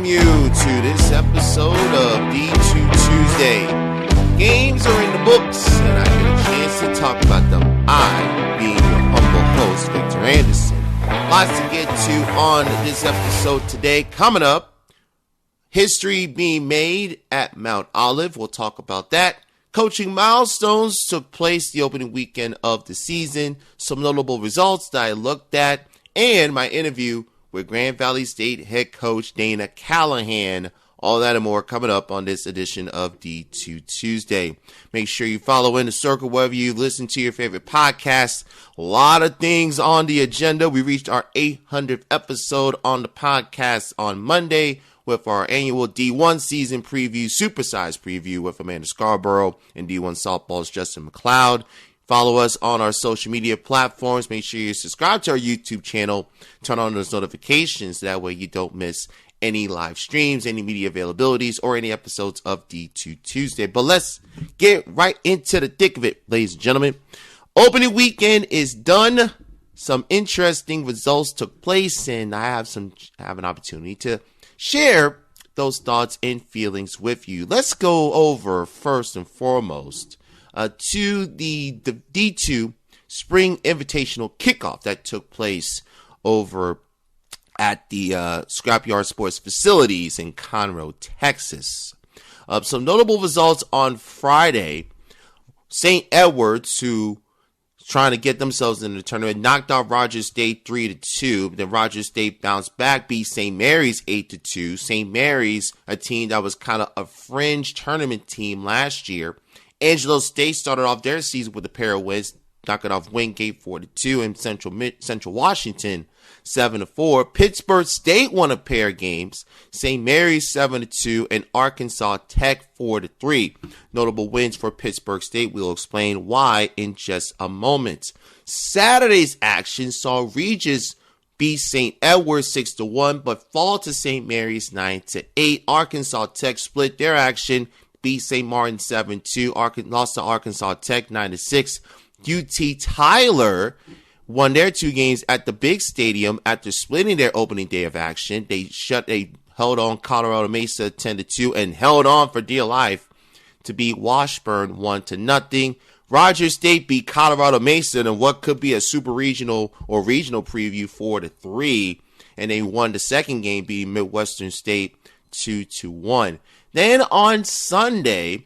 you to this episode of D2 Tuesday. Games are in the books, and I get a chance to talk about them. I, being your humble host, Victor Anderson. Lots to get to on this episode today. Coming up, history being made at Mount Olive. We'll talk about that. Coaching milestones took place the opening weekend of the season. Some notable results that I looked at, and my interview with Grand Valley State head coach Dana Callihan. All that and more coming up on this edition of D2 Tuesday. Make sure you follow In the Circle wherever you listen to your favorite podcasts. A lot of things on the agenda. We reached our 800th episode on the podcast on Monday with our annual D1 season preview, supersized preview with Amanda Scarborough and D1 Softball's Justin McLeod. Follow us on our social media platforms. Make sure you subscribe to our YouTube channel. Turn on those notifications. That way you don't miss any live streams, any media availabilities, or any episodes of D2 Tuesday. But let's get right into the thick of it, ladies and gentlemen. Opening weekend is done. Some interesting results took place, and I have an opportunity to share those thoughts and feelings with you. Let's go over first and foremost to the D2 Spring Invitational Kickoff that took place over at the Scrapyard Sports Facilities in Conroe, Texas. Some notable results on Friday. St. Edwards, who trying to get themselves into the tournament, knocked out Rogers State 3-2. Then Rogers State bounced back, beat St. Mary's 8-2. St. Mary's, a team that was kind of a fringe tournament team last year. Angelo State started off their season with a pair of wins, knocking off Wingate 4-2 and Central Washington 7-4. Pittsburgh State won a pair of games. St. Mary's 7-2 and Arkansas Tech 4-3. Notable wins for Pittsburgh State. We'll explain why in just a moment. Saturday's action saw Regis beat St. Edwards 6-1, but fall to St. Mary's 9-8. Arkansas Tech split their action, beat St. Martin 7-2. Lost to Arkansas Tech 9-6. UT Tyler won their two games at the big stadium after splitting their opening day of action. They held on Colorado Mesa 10-2 and held on for dear life to beat Washburn 1-0. Rogers State beat Colorado Mesa in what could be a super regional or regional preview 4-3, and they won the second game, beating Midwestern State 2-1. Then on Sunday,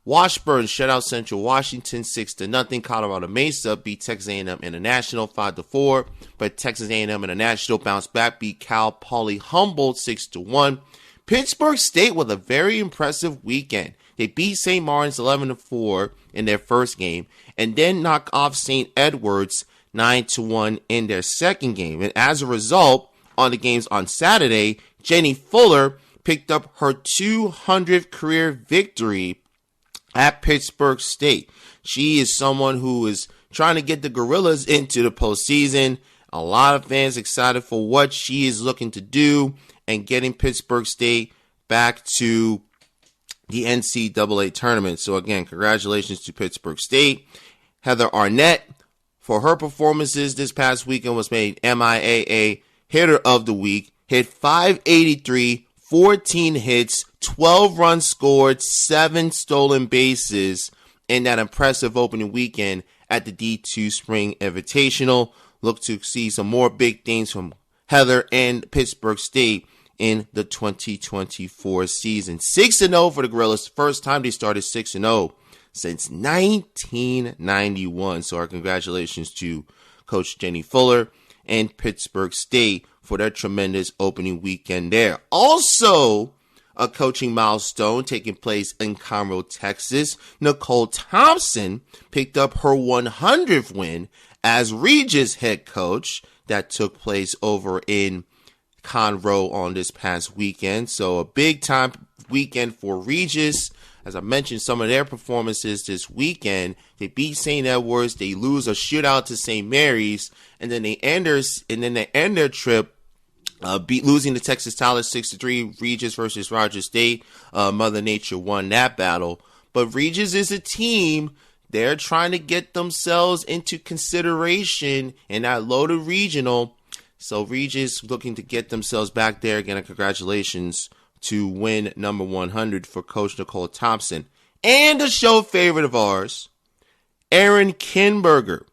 Washburn shut out Central Washington 6-0. Colorado Mesa beat Texas A&M International 5-4, but Texas A&M International bounced back, beat Cal Poly Humboldt 6-1. Pittsburgh State with a very impressive weekend. They beat St. Martin's 11-4 in their first game, and then knocked off St. Edwards 9-1 in their second game. And as a result, on the games on Saturday, Jenny Fuller picked up her 200th career victory at Pittsburgh State. She is someone who is trying to get the Gorillas into the postseason. A lot of fans excited for what she is looking to do and getting Pittsburgh State back to the NCAA tournament. So again, congratulations to Pittsburgh State. Heather Arnett, for her performances this past weekend, was made MIAA Hitter of the Week. Hit .583, 14 hits, 12 runs scored, 7 stolen bases in that impressive opening weekend at the D2 Spring Invitational. Look to see some more big things from Heather and Pittsburgh State in the 2024 season. 6-0 for the Gorillas. First time they started 6-0 since 1991. So our congratulations to Coach Jenny Fuller and Pittsburgh State for their tremendous opening weekend there. Also, a coaching milestone taking place in Conroe, Texas. Nicole Thompson picked up her 100th win as Regis head coach. That took place over in Conroe on this past weekend. So a big time weekend for Regis. As I mentioned, some of their performances this weekend, they beat St. Edwards, they lose a shootout to St. Mary's, and then they end their trip losing to Texas Tyler 6-3. Regis versus Rogers State. Mother Nature won that battle. But Regis is a team. They're trying to get themselves into consideration in that loaded regional So Regis looking to get themselves back there again. And congratulations to win number 100 for Coach Nicole Thompson. And a show favorite of ours, Erin Kinberger,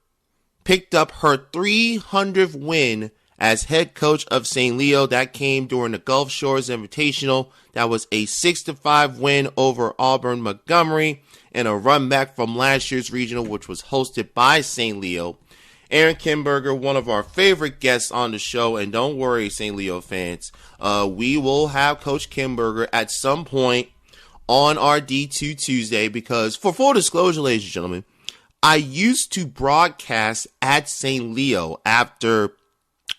picked up her 300th win as head coach of St. Leo. That came during the Gulf Shores Invitational. That was a 6-5 win over Auburn Montgomery and a run back from last year's regional, which was hosted by St. Leo. Erin Kinberger, one of our favorite guests on the show, and don't worry, St. Leo fans, we will have Coach Kinberger at some point on our D2 Tuesday because, for full disclosure, ladies and gentlemen, I used to broadcast at St. Leo after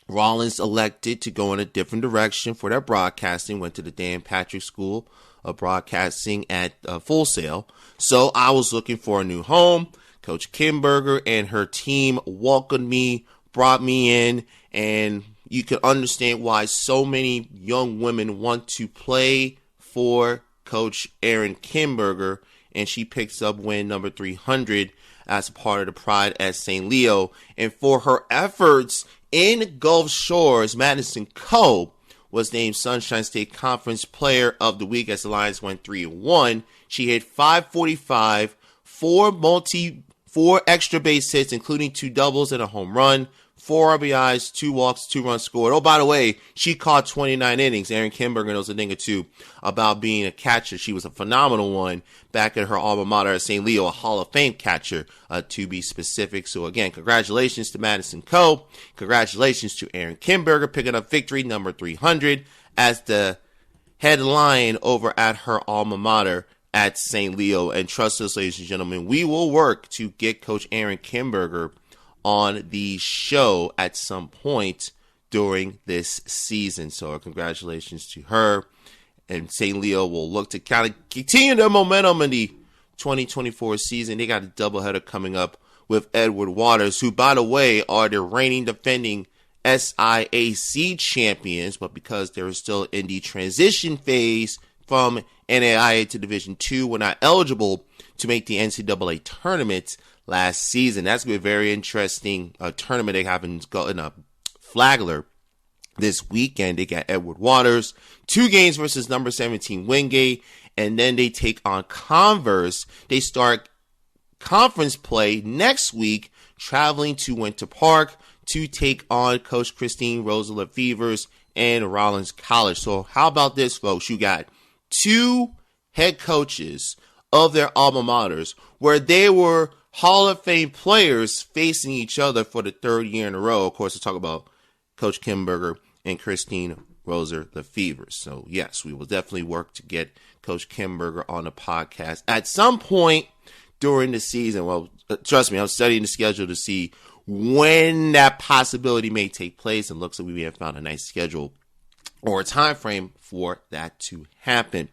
Rollins elected to go in a different direction for their broadcasting, went to the Dan Patrick School of Broadcasting at Full Sail. So I was looking for a new home. Coach Kinberger and her team welcomed me, brought me in, and you can understand why so many young women want to play for Coach Erin Kinberger, and she picks up win number 300 as a part of the Pride at St. Leo. And for her efforts in Gulf Shores, Madison Coe was named Sunshine State Conference Player of the Week as the Lions went 3-1. She hit .545, four extra base hits, including 2 doubles and a home run, 4 RBIs, 2 walks, 2 runs scored. Oh, by the way, she caught 29 innings. Erin Kinberger knows a thing or two about being a catcher. She was a phenomenal one back at her alma mater at St. Leo, a Hall of Fame catcher, to be specific. So, again, congratulations to Madison Coe. Congratulations to Erin Kinberger picking up victory number 300 as the head Lion over at her alma mater at St. Leo. And trust us, ladies and gentlemen, we will work to get Coach Erin Kinberger on the show at some point during this season. So congratulations to her. And St. Leo will look to kind of continue their momentum in the 2024 season. They got a doubleheader coming up with Edward Waters, who, by the way, are the reigning defending SIAC champions. But because they're still in the transition phase from NAIA to Division II, were not eligible to make the NCAA tournament last season. That's going to be a very interesting tournament they have in Flagler this weekend. They got Edward Waters, 2 games versus number 17 Wingate, and then they take on Converse. They start conference play next week, traveling to Winter Park to take on Coach Christine Roosevelt Fevers and Rollins College. So how about this, folks? You got 2 head coaches of their alma maters where they were Hall of Fame players facing each other for the 3rd year in a row. Of course, to talk about Coach Kinberger and Christine Roser, the Fevers. So, yes, we will definitely work to get Coach Kinberger on the podcast at some point during the season. Well, trust me, I'm studying the schedule to see when that possibility may take place. And looks like we may have found a nice schedule or a time frame for that to happen.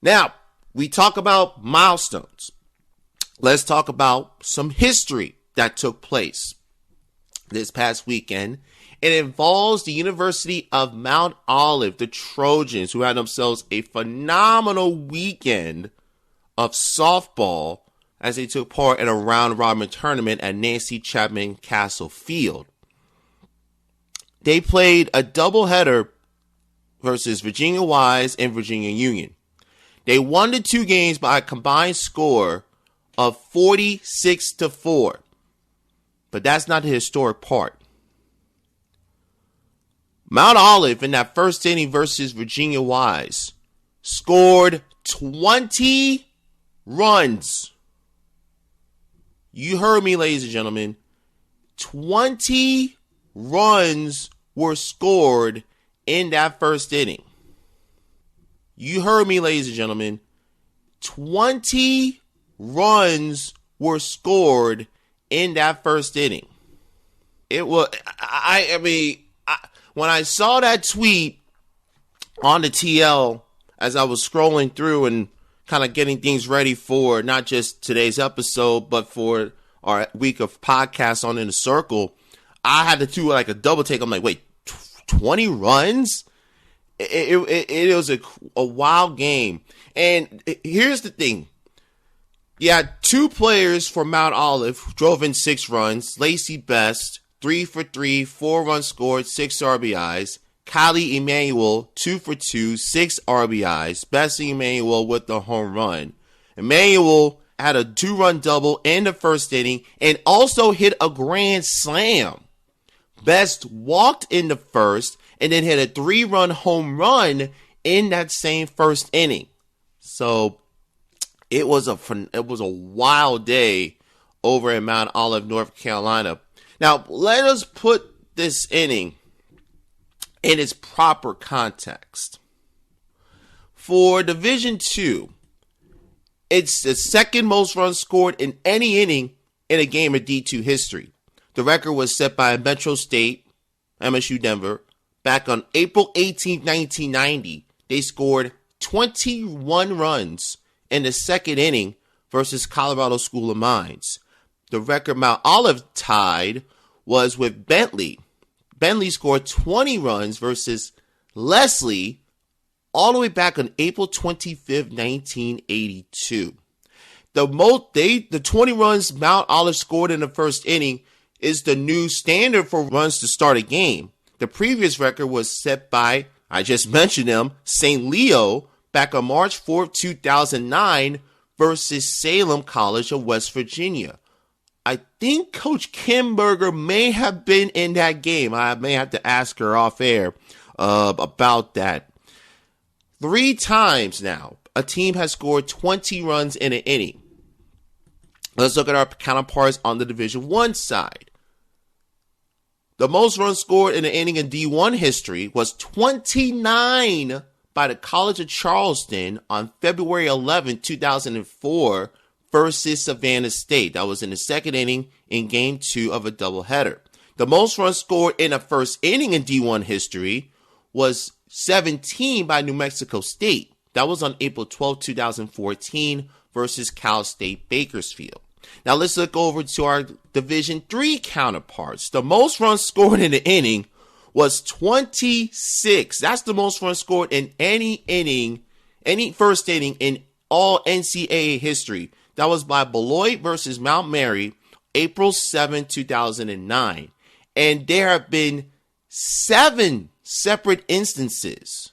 Now, we talk about milestones. Let's talk about some history that took place this past weekend. It involves the University of Mount Olive, the Trojans, who had themselves a phenomenal weekend of softball as they took part in a round-robin tournament at Nancy Chapman Castle Field. They played a doubleheader versus Virginia Wise and Virginia Union. They won the 2 games by a combined score of 46-4. But that's not the historic part. Mount Olive in that first inning versus Virginia Wise scored 20 runs. You heard me, ladies and gentlemen. 20 runs were scored in that first inning. You heard me, ladies and gentlemen. 20 runs were scored in that first inning. It was, when I saw that tweet on the TL as I was scrolling through and kind of getting things ready for not just today's episode, but for our week of podcasts on In the Circle, I had to do like a double take. I'm like, wait, 20 runs? It was a wild game. And here's the thing. You had 2 players for Mount Olive who drove in 6 runs. Lacey Best 3 for 3, 4 runs scored, 6 RBIs. Kylie Emmanuel, 2 for 2, 6 RBIs. Bessie Emmanuel with the home run. Emmanuel had a 2-run double in the first inning and also hit a grand slam. Best walked in the first and then hit a 3-run home run in that same first inning. So it was a wild day over in Mount Olive, North Carolina. Now, let us put this inning in its proper context. For Division II, it's the second most runs scored in any inning in a game of D2 history. The record was set by Metro State, MSU Denver, back on April 18, 1990. They scored 21 runs in the second inning versus Colorado School of Mines. The record Mount Olive tied was with Bentley. Bentley scored 20 runs versus Leslie all the way back on April 25th, 1982. The 20 runs Mount Olive scored in the first inning is the new standard for runs to start a game. The previous record was set by, I just mentioned him, St. Leo back on March 4th, 2009 versus Salem College of West Virginia. I think Coach Kimberger may have been in that game. I may have to ask her off air about that. 3 times now, a team has scored 20 runs in an inning. Let's look at our counterparts on the Division I side. The most runs scored in an inning in D1 history was 29 by the College of Charleston on February 11, 2004 versus Savannah State. That was in the second inning in Game 2 of a doubleheader. The most runs scored in a first inning in D1 history was 17 by New Mexico State. That was on April 12, 2014 versus Cal State Bakersfield. Now let's look over to our Division III counterparts. The most runs scored in the inning was 26. That's the most runs scored in any inning, any first inning in all NCAA history. That was by Beloit versus Mount Mary, April 7, 2009. And there have been 7 separate instances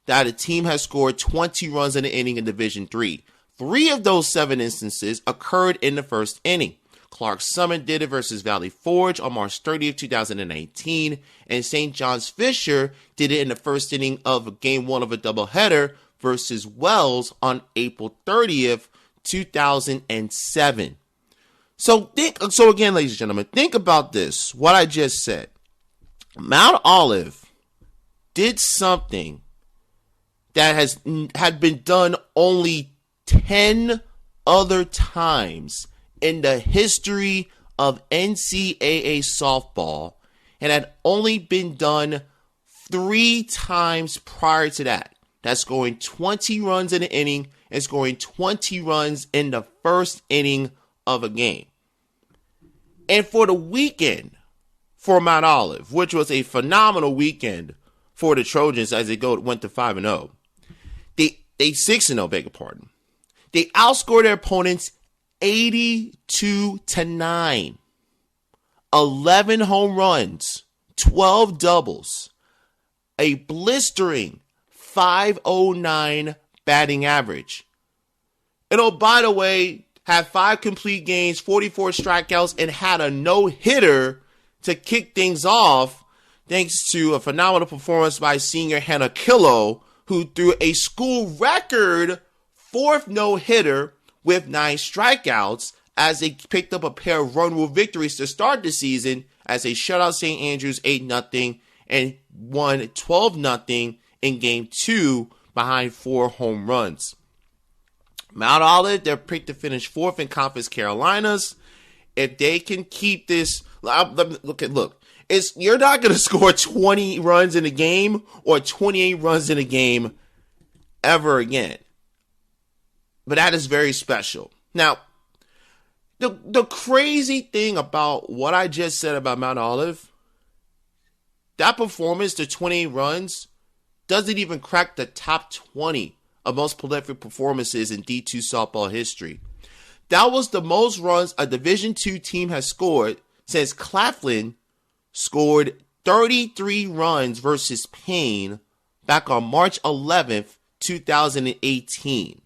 that a team has scored 20 runs in an inning in Division III. 3 of those 7 instances occurred in the first inning. Clark Summit did it versus Valley Forge on March 30th, 2019, and St. John's Fisher did it in the first inning of Game 1 of a doubleheader versus Wells on April 30th, 2007. So again, ladies and gentlemen, think about this, what I just said. Mount Olive did something that had been done only 10 other times in the history of NCAA softball and had only been done 3 times prior to that. That's scoring 20 runs in an inning and scoring 20 runs in the first inning of a game. And for the weekend for Mount Olive, which was a phenomenal weekend for the Trojans as they went to 5-0. They 6-0, beg your pardon. They outscored their opponents 82-9. 11 home runs, 12 doubles, a blistering .509 batting average. And oh, by the way, had 5 complete games, 44 strikeouts, and had a no-hitter to kick things off, thanks to a phenomenal performance by senior Hannah Killo, who threw a school record 4th no-hitter with 9 strikeouts as they picked up a pair of run rule victories to start the season as they shut out St. Andrews 8-0 and won 12-0 in Game 2 behind 4 home runs. Mount Olive, they're picked to finish 4th in Conference Carolinas. If they can keep this, look, you're not going to score 20 runs in a game or 28 runs in a game ever again. But that is very special. Now, the crazy thing about what I just said about Mount Olive, that performance, the 28 runs, doesn't even crack the top 20 of most prolific performances in D2 softball history. That was the most runs a Division II team has scored since Claflin scored 33 runs versus Payne back on March 11th, 2018.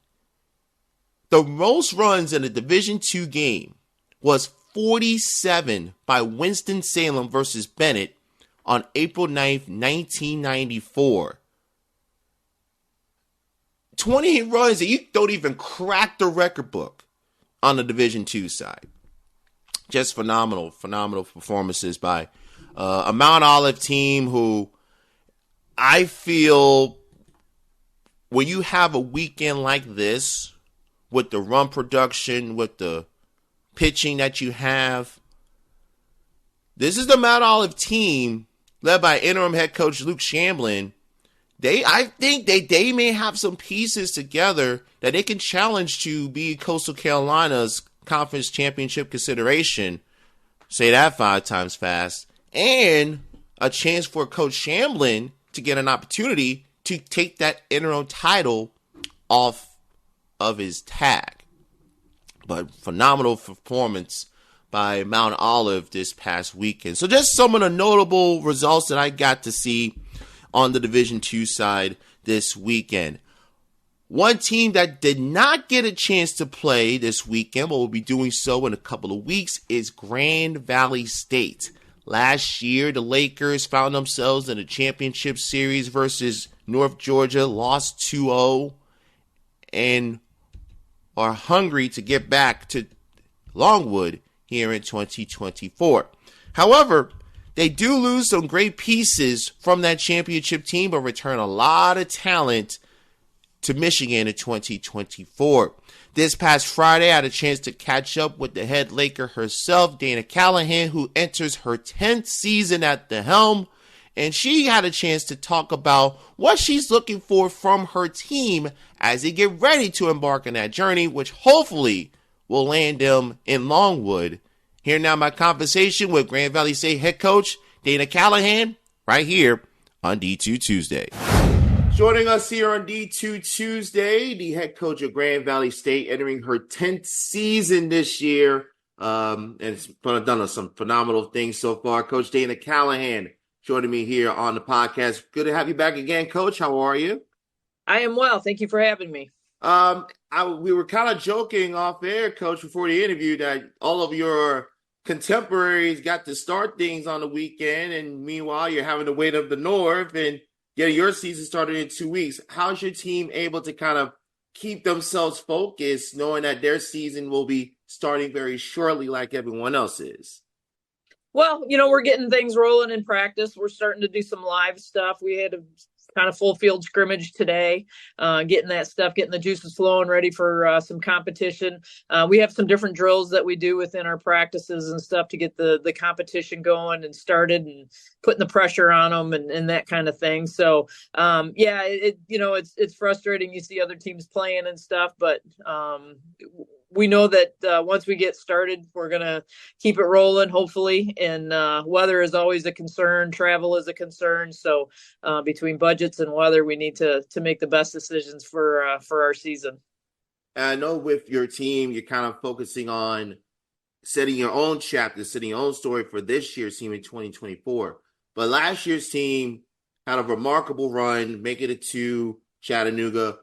The most runs in a Division II game was 47 by Winston-Salem versus Bennett on April 9th, 1994. 28 runs, and you don't even crack the record book on the Division II side. Just phenomenal performances by a Mount Olive team who I feel when you have a weekend like this with the run production, with the pitching that you have, this is the Mount Olive team led by interim head coach Luke Shamblin. I think they may have some pieces together that they can challenge to be Coastal Carolina's conference championship consideration. Say that 5 times fast. And a chance for Coach Shamblin to get an opportunity to take that interim title off of his tag. But phenomenal performance by Mount Olive this past weekend. So just some of the notable results that I got to see on the Division II side this weekend. One team that did not get a chance to play this weekend, but will be doing so in a couple of weeks, is Grand Valley State. Last year, the Lakers found themselves in a championship series versus North Georgia, lost 2-0, and are hungry to get back to Longwood here in 2024. However, they do lose some great pieces from that championship team, but return a lot of talent to Michigan in 2024. This past Friday, I had a chance to catch up with the head Laker herself, Dana Callihan, who enters her 10th season at the helm, and she had a chance to talk about what she's looking for from her team as they get ready to embark on that journey, which hopefully will land them in Longwood. Here now my conversation with Grand Valley State head coach Dana Callihan right here on D2 Tuesday. Joining us here on D2 Tuesday, the head coach of Grand Valley State, entering her 10th season this year, and it's done some phenomenal things so far. Coach Dana Callihan joining me here on the podcast. Good to have you back again, Coach. How are you? I am well. Thank you for having me. We were kind of joking off air, Coach, before the interview that all of your contemporaries got to start things on the weekend, and meanwhile, you're having to wait up the north and get your season started in 2 weeks. How's your team able to kind of keep themselves focused, knowing that their season will be starting very shortly like everyone else is? Well, we're getting things rolling in practice. We're starting to do some live stuff. We had a kind of full field scrimmage today, getting the juices flowing, ready for some competition. We have some different drills that we do within our practices and stuff to get the competition going and started and putting the pressure on them and that kind of thing. So, it's frustrating. You see other teams playing and stuff, but we know that once we get started, we're going to keep it rolling, hopefully. And weather is always a concern. Travel is a concern. So between budgets and weather, we need to make the best decisions for our season. I know with your team, you're kind of focusing on setting your own chapter, setting your own story for this year's team in 2024. But last year's team had a remarkable run, making it to Chattanooga.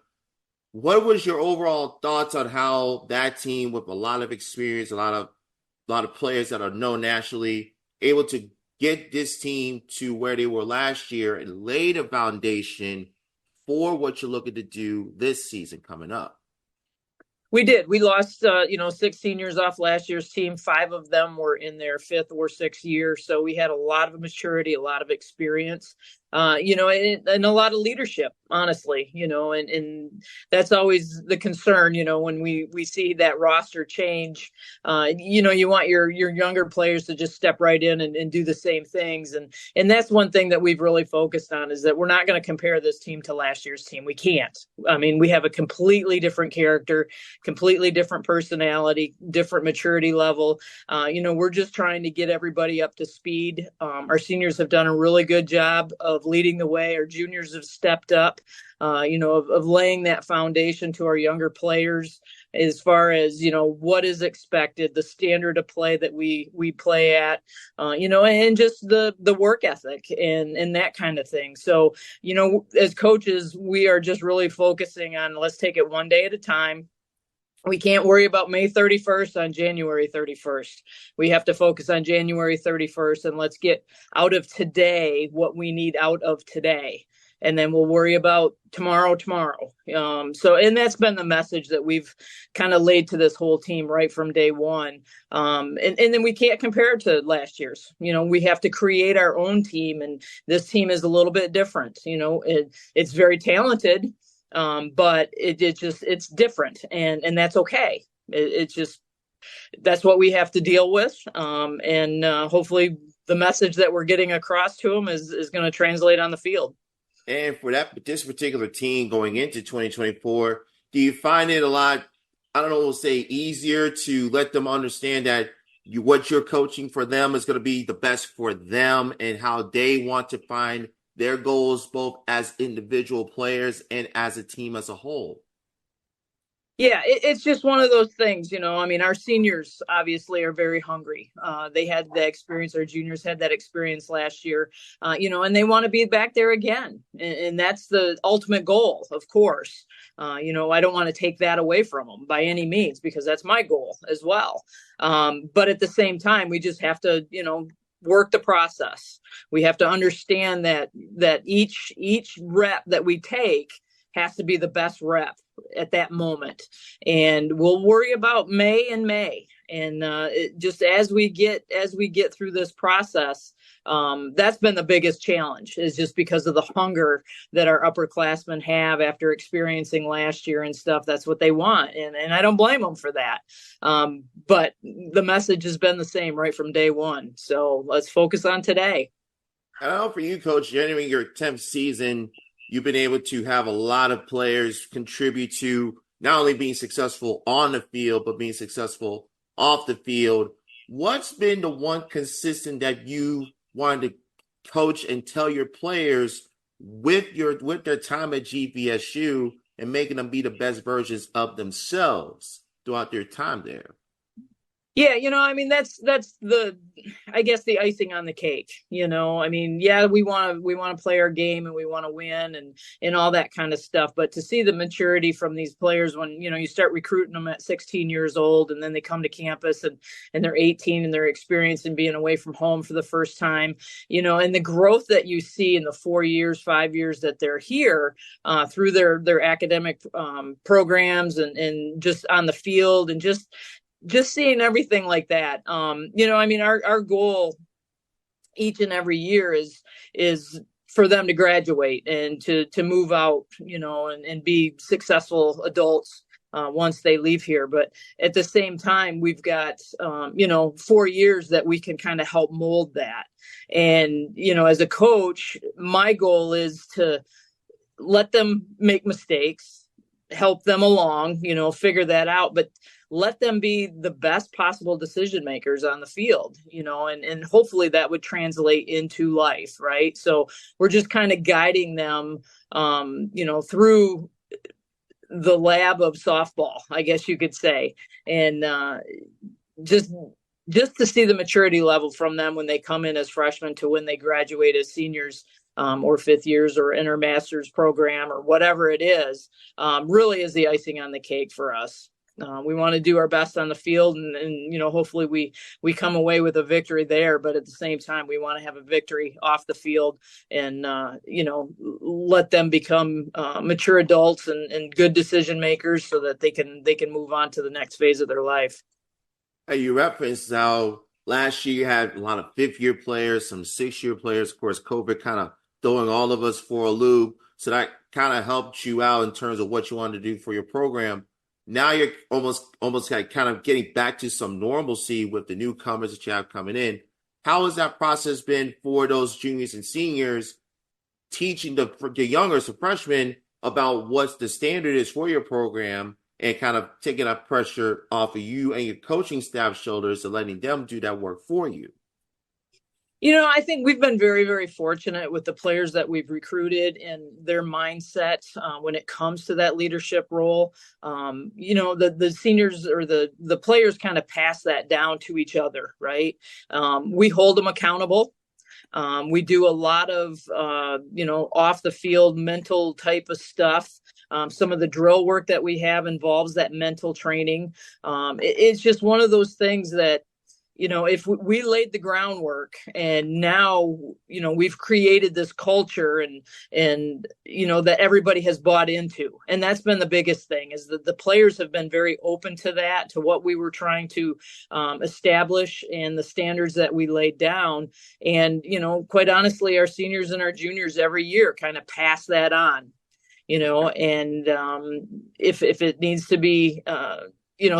What was your overall thoughts on how that team, with a lot of experience, a lot of players that are known nationally, able to get this team to where they were last year and lay the foundation for what you're looking to do this season coming up? We did. We lost, 6 seniors off last year's team. 5 of them were in their 5th or 6th year. So we had a lot of maturity, a lot of experience, and a lot of leadership, honestly, and that's always the concern, when we see that roster change. You want your younger players to just step right in and do the same things. And that's one thing that we've really focused on, is that we're not going to compare this team to last year's team. We can't. I mean, we have a completely different character, completely different personality, different maturity level. We're just trying to get everybody up to speed. Our seniors have done a really good job of of leading the way. Our juniors have stepped up, of laying that foundation to our younger players as far as, what is expected, the standard of play that we play at, and just the work ethic and that kind of thing. So, as coaches, we are just really focusing on, let's take it one day at a time. We can't worry about May 31st on January 31st. We have to focus on January 31st, and let's get out of today what we need out of today. And then we'll worry about tomorrow. And that's been the message that we've kind of laid to this whole team right from day one. And then we can't compare it to last year's. We have to create our own team, and this team is a little bit different. It's very talented, but it's different, and that's okay. It's just, that's what we have to deal with. And hopefully the message that we're getting across to them is going to translate on the field. And for this particular team going into 2024, do you find it a lot, I don't know, we'll say easier to let them understand that what you're coaching for them is going to be the best for them and how they want to find their goals, both as individual players and as a team as a whole? Yeah, it's just one of those things, our seniors obviously are very hungry. They had that experience. Our juniors had that experience last year, and they want to be back there again. And that's the ultimate goal, of course. I don't want to take that away from them by any means, because that's my goal as well. But at the same time, we just have to, work the process. We have to understand that each rep that we take has to be the best rep at that moment. And we'll worry about May. And just as we get through this process, that's been the biggest challenge, is just because of the hunger that our upperclassmen have after experiencing last year and stuff. That's what they want. And I don't blame them for that. But the message has been the same right from day one. So let's focus on today. I know for you, Coach, entering your 10th season, you've been able to have a lot of players contribute to not only being successful on the field, but being successful off the field. What's been the one consistent that you wanted to coach and tell your players with their time at GVSU and making them be the best versions of themselves throughout their time there? Yeah, that's the, I guess, the icing on the cake. We want to play our game and we want to win and all that kind of stuff. But to see the maturity from these players when, you start recruiting them at 16 years old, and then they come to campus and they're 18 and they're experiencing being away from home for the first time, and the growth that you see in the 4 years, 5 years that they're here, through their academic programs and just on the field, and just seeing everything like that. Our goal each and every year is for them to graduate and to move out, and be successful adults once they leave here. But at the same time, we've got, 4 years that we can kind of help mold that. And, as a coach, my goal is to let them make mistakes, help them along, figure that out, but let them be the best possible decision makers on the field, and hopefully that would translate into life. Right. So we're just kind of guiding them, through the lab of softball, I guess you could say. And just to see the maturity level from them when they come in as freshmen to when they graduate as seniors, or fifth years, or enter master's program, or whatever it is, really is the icing on the cake for us. We want to do our best on the field, and hopefully we come away with a victory there. But at the same time, we want to have a victory off the field, and let them become mature adults and good decision makers, so that they can move on to the next phase of their life. Hey, you referenced how last year you had a lot of fifth-year players, some sixth-year players. Of course, COVID kind of throwing all of us for a loop. So that kind of helped you out in terms of what you wanted to do for your program. Now you're almost kind of getting back to some normalcy with the newcomers that you have coming in. How has that process been for those juniors and seniors, teaching the younger, the freshmen, about what the standard is for your program, and kind of taking that pressure off of you and your coaching staff's shoulders and letting them do that work for you? I think we've been very, very fortunate with the players that we've recruited and their mindset when it comes to that leadership role. The seniors or the players kind of pass that down to each other, right? We hold them accountable. We do a lot of, off the field mental type of stuff. Some of the drill work that we have involves that mental training. It's just one of those things that, if we laid the groundwork and now, we've created this culture and, that everybody has bought into. And that's been the biggest thing is that the players have been very open to that, to what we were trying to establish and the standards that we laid down. And, quite honestly, our seniors and our juniors every year kind of pass that on, and if it needs to be,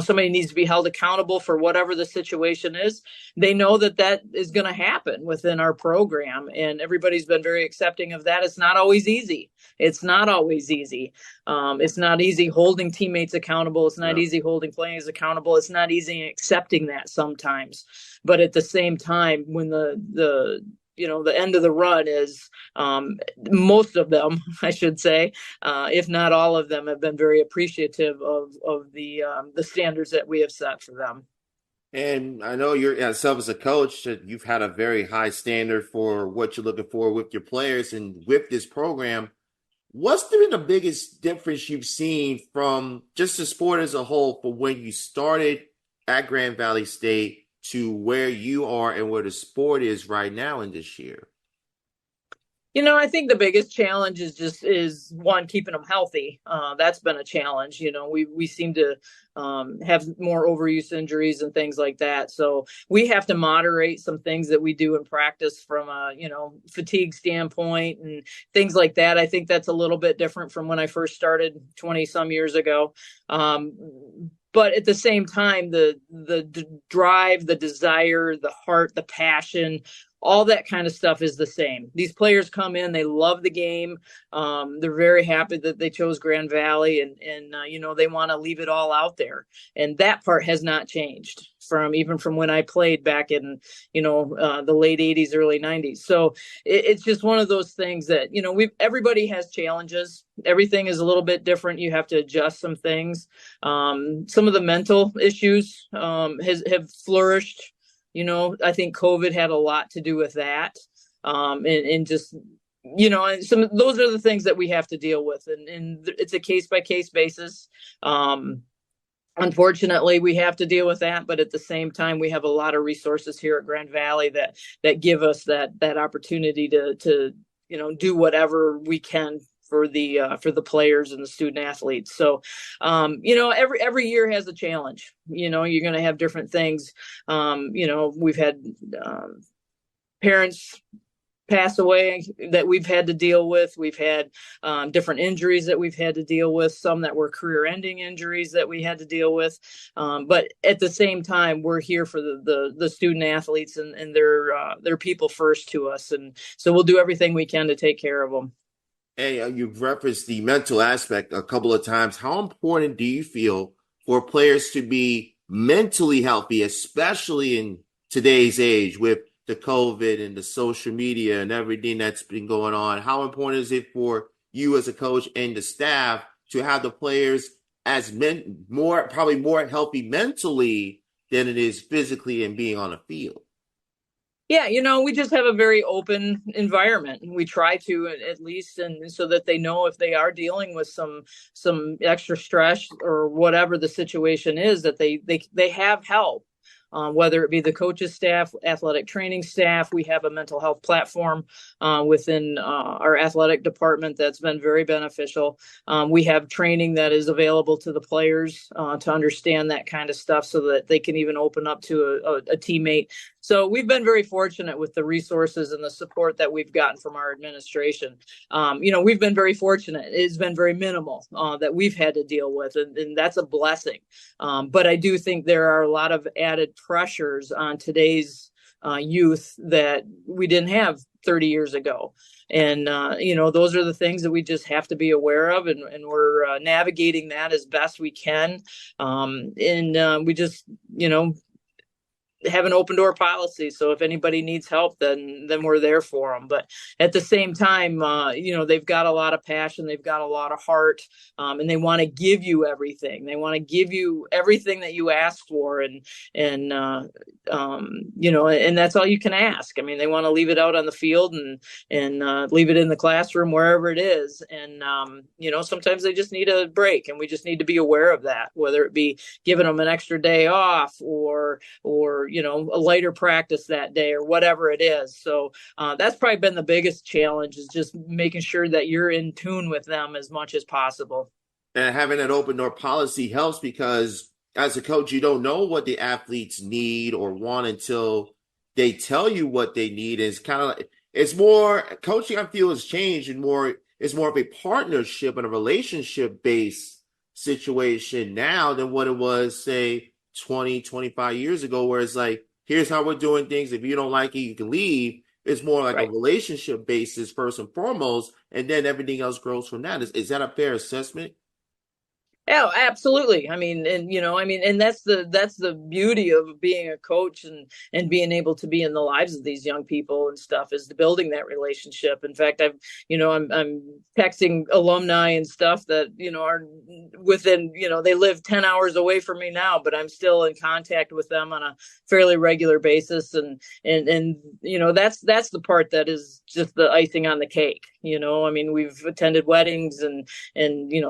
somebody needs to be held accountable for whatever the situation is. They know that is going to happen within our program, and everybody's been very accepting of that. It's not always easy. It's not easy holding teammates accountable. It's not easy holding players accountable. It's not easy accepting that sometimes. But at the same time, when the end of the run is most of them, I should say, if not all of them, have been very appreciative of the standards that we have set for them. And I know yourself as a coach, you've had a very high standard for what you're looking for with your players and with this program. What's been the biggest difference you've seen from just the sport as a whole for when you started at Grand Valley State to where you are and where the sport is right now in this year? I think the biggest challenge is one, keeping them healthy. That's been a challenge. We seem to have more overuse injuries and things like that. So we have to moderate some things that we do in practice from a, fatigue standpoint and things like that. I think that's a little bit different from when I first started 20 some years ago. But at the same time, the drive, the desire, the heart, the passion, all that kind of stuff is the same. These players come in, they love the game. They're very happy that they chose Grand Valley and they want to leave it all out there. And that part has not changed even from when I played back in, the late 80s, early 90s. So it's just one of those things that, everybody has challenges. Everything is a little bit different. You have to adjust some things. Some of the mental issues have flourished. I think COVID had a lot to do with that. And just, those are the things that we have to deal with. And it's a case by case basis. Unfortunately, we have to deal with that. But at the same time, we have a lot of resources here at Grand Valley that give us that opportunity to do whatever we can for the players and the student athletes. So, every year has a challenge. You're going to have different things. We've had parents pass away that we've had to deal with. We've had different injuries that we've had to deal with, some that were career-ending injuries that we had to deal with. But at the same time, we're here for the student athletes and their people first to us. And so we'll do everything we can to take care of them. Hey, you've referenced the mental aspect a couple of times. How important do you feel for players to be mentally healthy, especially in today's age with the COVID and the social media and everything that's been going on? How important is it for you as a coach and the staff to have the players probably more healthy mentally than it is physically and being on a field? Yeah, we just have a very open environment. We try to, at least, and so that they know if they are dealing with some extra stress or whatever the situation is, that they have help. Whether it be the coaches staff, athletic training staff. We have a mental health platform within our athletic department that's been very beneficial. We have training that is available to the players to understand that kind of stuff so that they can even open up to a teammate. So we've been very fortunate with the resources and the support that we've gotten from our administration. We've been very fortunate. It's been very minimal that we've had to deal with, and that's a blessing. But I do think there are a lot of added pressures on today's youth that we didn't have 30 years ago. And, those are the things that we just have to be aware of, and we're navigating that as best we can. We just, have an open door policy. So if anybody needs help, then we're there for them. But at the same time, they've got a lot of passion, they've got a lot of heart, and they want to give you everything. They want to give you everything that you ask for, and and that's all you can ask. I mean, they want to leave it out on the field and leave it in the classroom, wherever it is. And sometimes they just need a break, and we just need to be aware of that, whether it be giving them an extra day off or a lighter practice that day or whatever it is. So that's probably been the biggest challenge, is just making sure that you're in tune with them as much as possible. And having that open door policy helps because as a coach, you don't know what the athletes need or want until they tell you what they need. It's more coaching, I feel, has changed and it's more of a partnership and a relationship based situation now than what it was, say, 20, 25 years ago, where it's like, here's how we're doing things. If you don't like it, you can leave. It's more like Right. a relationship basis first and foremost, and then everything else grows from that. Is that a fair assessment? Oh, absolutely. I mean, and that's the beauty of being a coach and being able to be in the lives of these young people and stuff, is building that relationship. In fact, I'm texting alumni and stuff that, are within, they live 10 hours away from me now, but I'm still in contact with them on a fairly regular basis. And that's the part that is just the icing on the cake. I mean, we've attended weddings and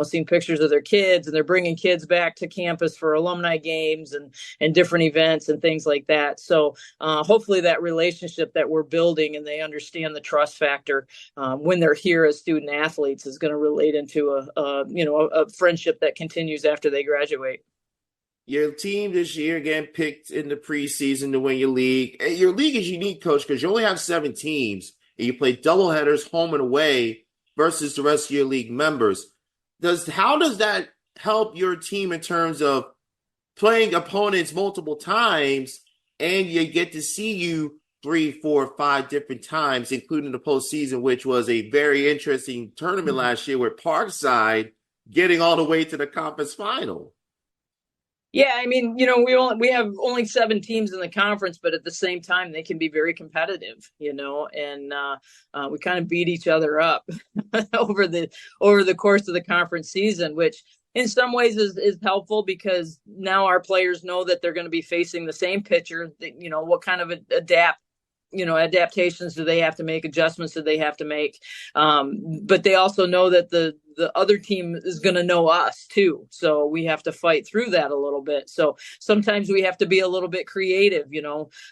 seen pictures of their kids, and they're bringing kids back to campus for alumni games and different events and things like that. So hopefully that relationship that we're building, and they understand the trust factor when they're here as student athletes, is going to relate into a friendship that continues after they graduate. Your team this year again picked in the preseason to win your league. And your league is unique, coach, because you only have 7 teams and you play doubleheaders home and away versus the rest of your league members. How does that help your team in terms of playing opponents multiple times, and you get to see you 3, 4, 5 different times, including the postseason, which was a very interesting tournament last year with Parkside getting all the way to the conference final? Yeah, I mean, we have only 7 teams in the conference, but at the same time, they can be very competitive, and we kind of beat each other up over the course of the conference season, which in some ways is helpful, because now our players know that they're going to be facing the same pitcher. What kind of adaptations do they have to make, adjustments do they have to make, but they also know that the other team is going to know us too, so we have to fight through that a little bit. So sometimes we have to be a little bit creative,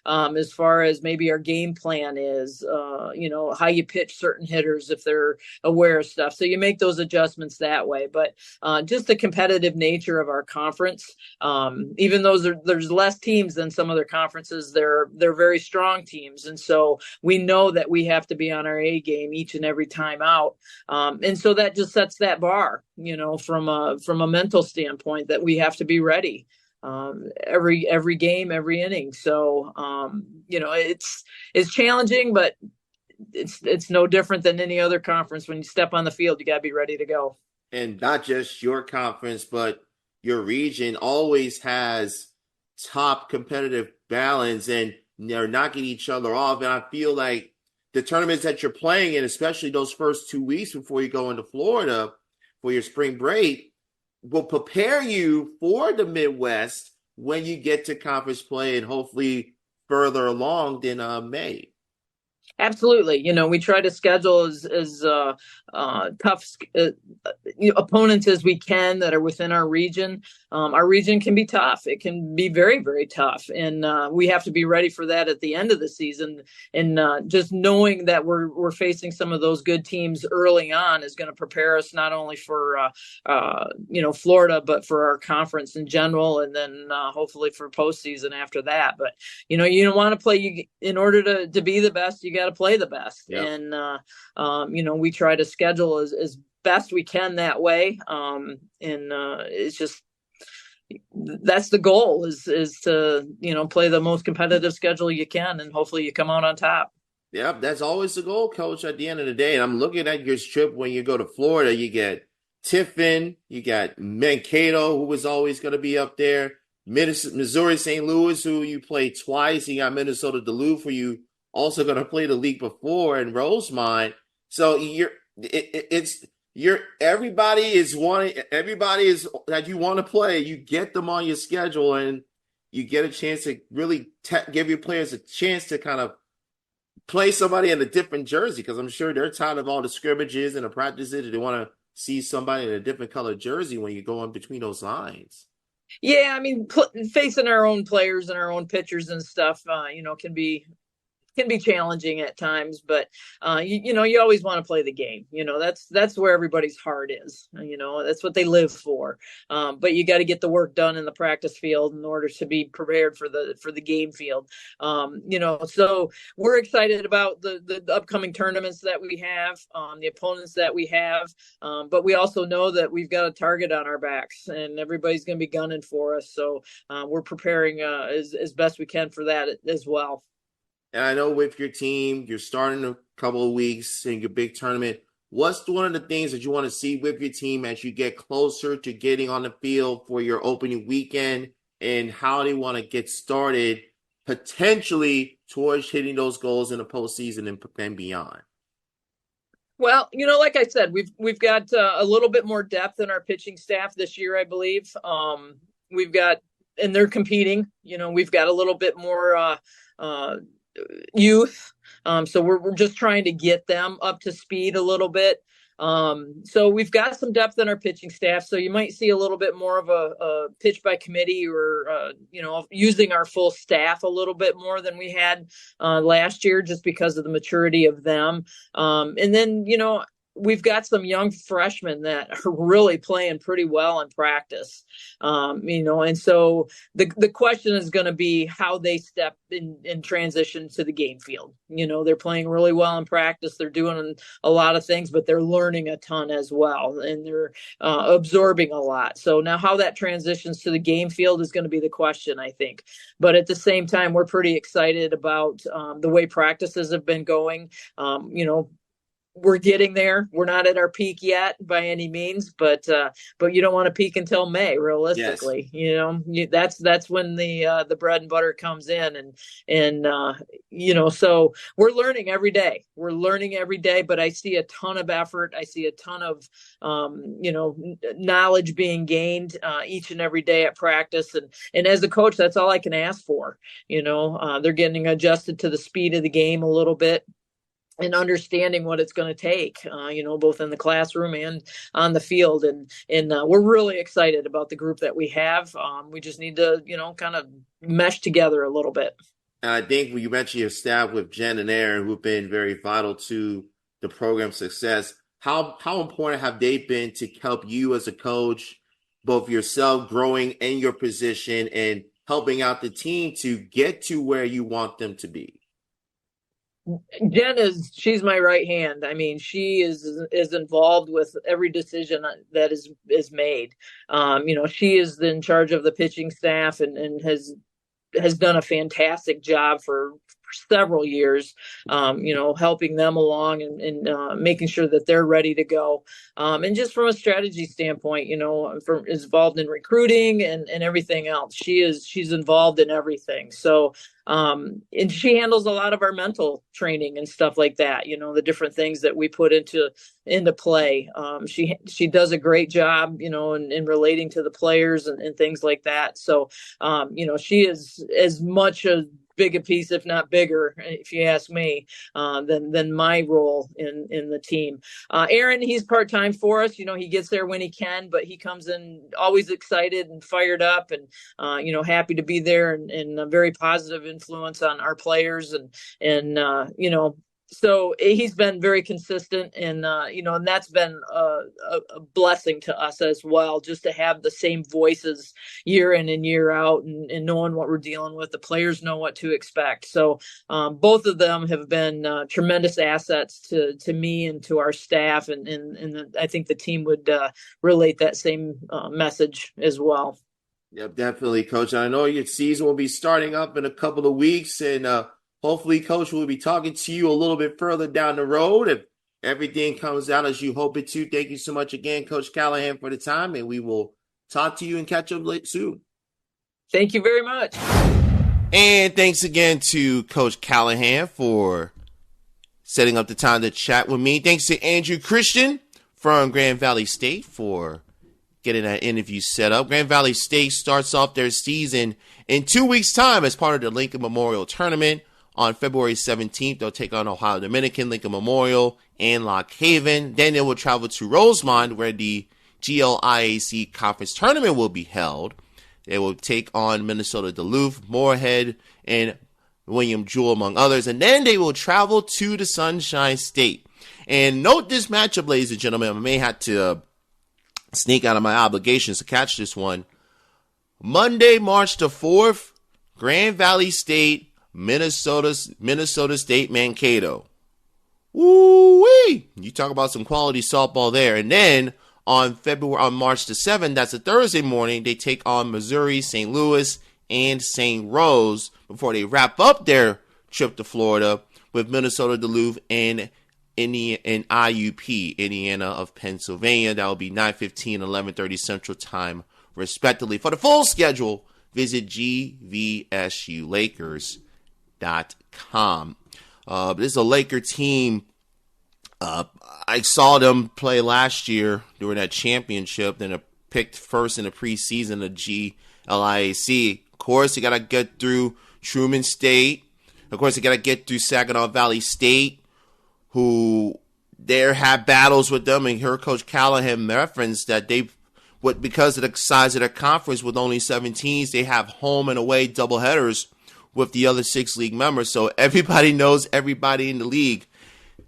as far as maybe our game plan is, how you pitch certain hitters if they're aware of stuff, so you make those adjustments that way. But just the competitive nature of our conference, even though there's less teams than some other conferences, they're very strong teams, and so we know that we have to be on our A game each and every time out, and so that just sets that bar, from a mental standpoint, that we have to be ready every game, every inning. So it's challenging, but it's no different than any other conference. When you step on the field, you got to be ready to go. And not just your conference, but your region always has top competitive balance, and they're knocking each other off. And I feel like the tournaments that you're playing in, especially those first 2 weeks before you go into Florida for your spring break, will prepare you for the Midwest when you get to conference play, and hopefully further along than May. Absolutely. We try to schedule as tough opponents as we can that are within our region. Our region can be tough. It can be very, very tough. And we have to be ready for that at the end of the season. And just knowing that we're facing some of those good teams early on is going to prepare us not only for, Florida, but for our conference in general. And then hopefully for postseason after that. But, you don't want to play, in order to be the best, you got to play the best. Yep. And we try to schedule as best we can that way. It's just, that's the goal, is to, play the most competitive schedule you can, and hopefully you come out on top. Yep, that's always the goal, Coach, at the end of the day. And I'm looking at your trip when you go to Florida. You get Tiffin, you got Mankato, who was always going to be up there, Missouri St. Louis, who you played twice. You got Minnesota Duluth, who you also going to play the league before in Rosemont. So everybody is that you want to play. You get them on your schedule, and you get a chance to really give your players a chance to kind of play somebody in a different jersey, because I'm sure they're tired of all the scrimmages and the practices. They want to see somebody in a different color jersey when you go in between those lines. Yeah, I mean, facing our own players and our own pitchers and stuff, can be challenging at times, but you always want to play the game. That's where everybody's heart is. That's what they live for. But you got to get the work done in the practice field in order to be prepared for the game field. So we're excited about the upcoming tournaments that we have, the opponents that we have, but we also know that we've got a target on our backs, and everybody's going to be gunning for us. So we're preparing as best we can for that as well. And I know with your team, you're starting a couple of weeks in your big tournament. What's one of the things that you want to see with your team as you get closer to getting on the field for your opening weekend, and how they want to get started potentially towards hitting those goals in the postseason and beyond? Well, like I said, we've got a little bit more depth in our pitching staff this year, I believe. We've got, and they're competing. We've got a little bit more youth. So we're just trying to get them up to speed a little bit. So we've got some depth in our pitching staff. So you might see a little bit more of a pitch by committee, or, using our full staff a little bit more than we had last year, just because of the maturity of them. And then, we've got some young freshmen that are really playing pretty well in practice. And so the question is going to be how they step in transition to the game field. They're playing really well in practice. They're doing a lot of things, but they're learning a ton as well, and they're absorbing a lot. So now how that transitions to the game field is going to be the question, I think. But at the same time, we're pretty excited about the way practices have been going. We're getting there. We're not at our peak yet by any means, but you don't want to peak until May, realistically. Yes. That's when the bread and butter comes in, and so we're learning every day. But I see a ton of effort. I see a ton of knowledge being gained each and every day at practice, and as a coach, that's all I can ask for. They're getting adjusted to the speed of the game a little bit, and understanding what it's going to take, both in the classroom and on the field. And we're really excited about the group that we have. We just need to, kind of mesh together a little bit. And I think when you mentioned your staff with Jen and Aaron, who've been very vital to the program's success, how important have they been to help you as a coach, both yourself growing in your position and helping out the team to get to where you want them to be? Jen she's my right hand. I mean, she is involved with every decision that is made. She is in charge of the pitching staff, and has done a fantastic job for several years, helping them along and making sure that they're ready to go. And just from a strategy standpoint, is involved in recruiting and everything else. She's involved in everything. So, and she handles a lot of our mental training and stuff like that, the different things that we put into play. She does a great job, in relating to the players and things like that. So, she is as much a big a piece, if not bigger, if you ask me, than my role in the team. Aaron, he's part-time for us. He gets there when he can, but he comes in always excited and fired up, and happy to be there, and a very positive influence on our players, and so he's been very consistent, and and that's been a blessing to us as well, just to have the same voices year in and year out, and knowing what we're dealing with. The players know what to expect. So both of them have been tremendous assets to me and to our staff, and I think the team would relate that same message as well. Yep, definitely, Coach. I know your season will be starting up in a couple of weeks, and hopefully, Coach, we'll be talking to you a little bit further down the road if everything comes out as you hope it to. Thank you so much again, Coach Callihan, for the time, and we will talk to you and catch up late soon. Thank you very much. And thanks again to Coach Callihan for setting up the time to chat with me. Thanks to Andrew Christian from Grand Valley State for getting that interview set up. Grand Valley State starts off their season in 2 weeks' time as part of the Lincoln Memorial Tournament. On February 17th, they'll take on Ohio Dominican, Lincoln Memorial, and Lock Haven. Then they will travel to Rosemont, where the GLIAC Conference Tournament will be held. They will take on Minnesota Duluth, Moorhead, and William Jewell, among others. And then they will travel to the Sunshine State. And note this matchup, ladies and gentlemen. I may have to sneak out of my obligations to catch this one. Monday, March the 4th, Grand Valley State, Minnesota State, Mankato. Woo-wee! You talk about some quality softball there. And then on March the 7th, that's a Thursday morning, they take on Missouri, St. Louis, and St. Rose before they wrap up their trip to Florida with Minnesota Duluth and IUP, Indiana of Pennsylvania. That will be 9:15, 11:30 Central Time, respectively. For the full schedule, visit GVSULakers.com. This is a Laker team. I saw them play last year during that championship. Then they picked first in the preseason of GLIAC. Of course, you got to get through Truman State. Of course, you got to get through Saginaw Valley State, who there had battles with them. And here Coach Callihan referenced that because of the size of their conference with only 7 teams, they have home and away doubleheaders with the other 6 league members. So everybody knows everybody in the league.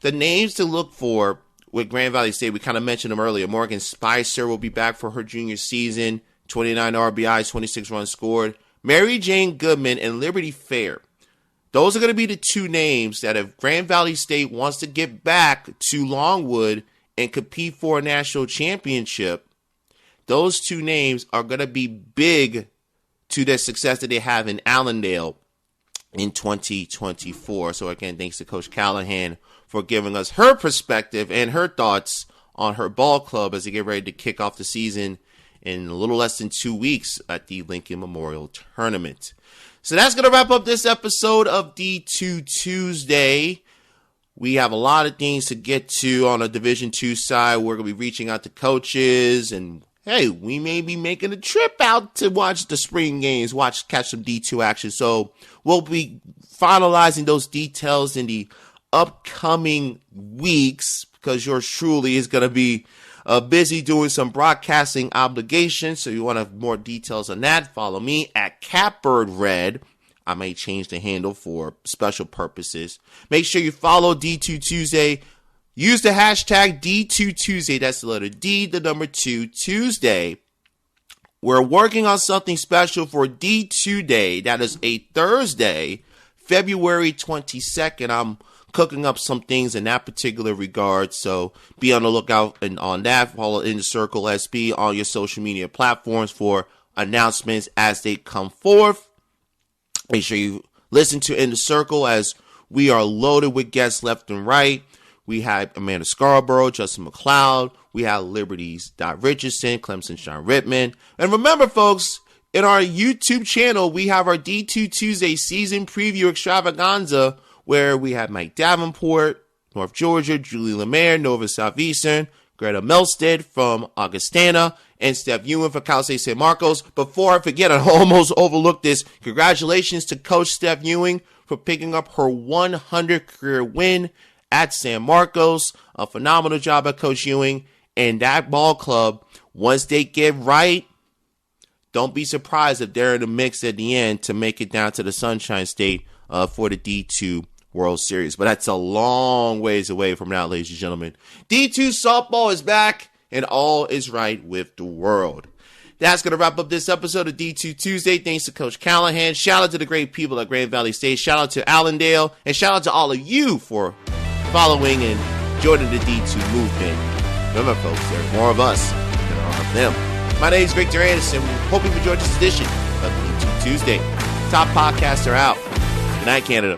The names to look for with Grand Valley State, we kind of mentioned them earlier. Morgan Spicer will be back for her junior season. 29 RBIs, 26 runs scored. Mary Jane Goodman and Liberty Fair. Those are going to be the 2 names that if Grand Valley State wants to get back to Longwood and compete for a national championship, those 2 names are going to be big to the success that they have in Allendale in 2024. So again, thanks to Coach Callihan for giving us her perspective and her thoughts on her ball club as they get ready to kick off the season in a little less than 2 weeks at the Lincoln Memorial Tournament. So that's going to wrap up this episode of D2 Tuesday. We have a lot of things to get to on a Division II side. We're going to be reaching out to coaches, and hey, we may be making a trip out to watch the spring games, catch some D2 action. So we'll be finalizing those details in the upcoming weeks, because yours truly is going to be busy doing some broadcasting obligations. So you want to have more details on that, follow me at CatbirdRed. I may change the handle for special purposes. Make sure you follow D2 Tuesday. Use the hashtag D2 Tuesday. That's the letter D, the number 2, Tuesday. We're working on something special for D2 Day. That is a Thursday, February 22nd. I'm cooking up some things in that particular regard, so be on the lookout and on that. Follow In the Circle SB on your social media platforms for announcements as they come forth. Make sure you listen to In the Circle, as we are loaded with guests left and right. We had Amanda Scarborough, Justin McLeod. We had Liberty's Dot Richardson, Clemson Sean Rittman. And remember, folks, in our YouTube channel, we have our D2 Tuesday season preview extravaganza, where we have Mike Davenport, North Georgia, Julie Lemaire, Nova Southeastern, Greta Melstead from Augustana, and Steph Ewing for Cal State San Marcos. Before I forget, I almost overlooked this. Congratulations to Coach Steph Ewing for picking up her 100th career win at San Marcos. A phenomenal job by Coach Ewing and that ball club. Once they get right, don't be surprised if they're in the mix at the end to make it down to the Sunshine State for the D2 World Series. But that's a long ways away from now, ladies and gentlemen. D2 softball is back, and all is right with the world. That's going to wrap up this episode of D2 Tuesday. Thanks to Coach Callihan. Shout out to the great people at Grand Valley State. Shout out to Allendale. And shout out to all of you for following and joining the D2 movement. Remember, folks, there's more of us than there are of them. My name is Victor Anderson. Hope you've enjoyed this edition of D2 Tuesday. Top podcasts are out. Good night, Canada.